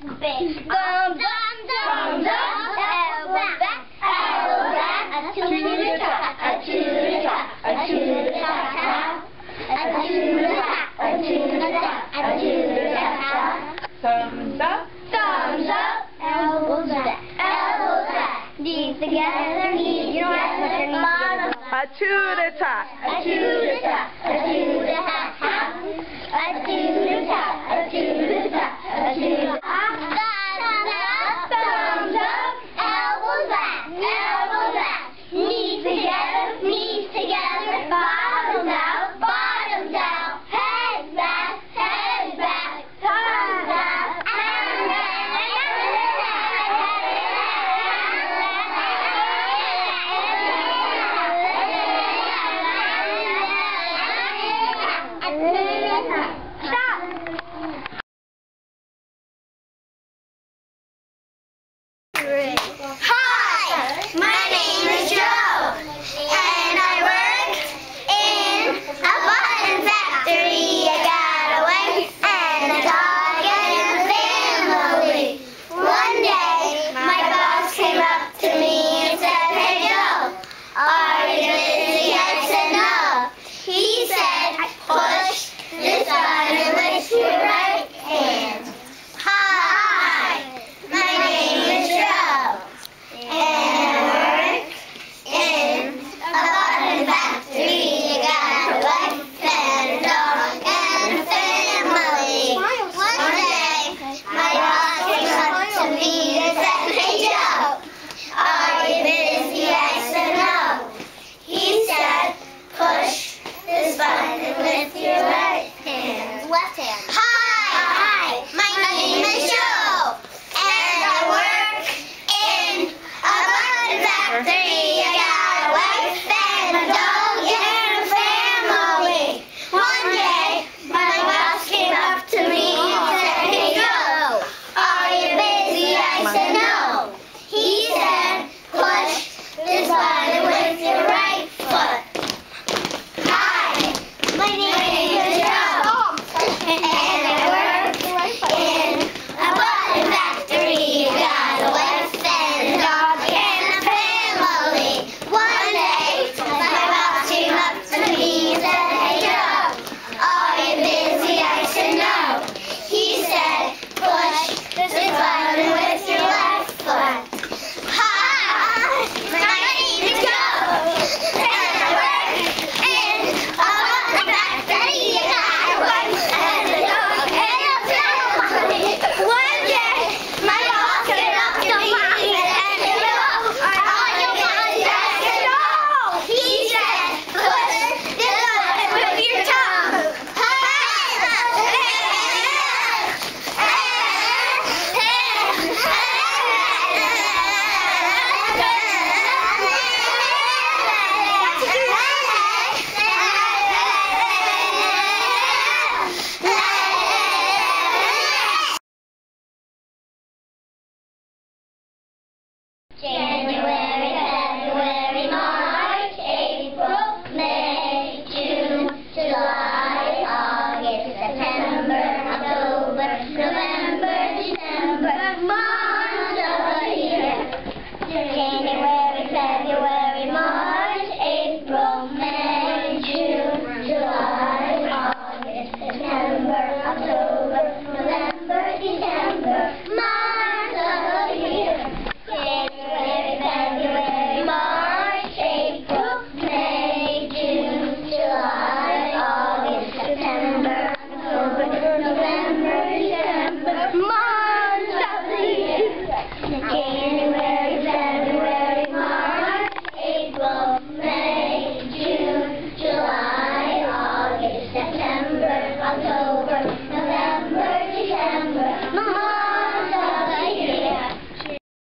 big thumbs up, thumbs up, elbows back, elbows back, a to the top, a to the top, a to the top, a to the top, a to the top, a to the top. Thumbs up, Thumbs up, elbows back, knees together, knees together, bottom a to the top, a to the top, a to the top, a to the top, a to the top, a to the top. Thumbs up, elbows back, knees together, bottoms out, head back, thumbs up, and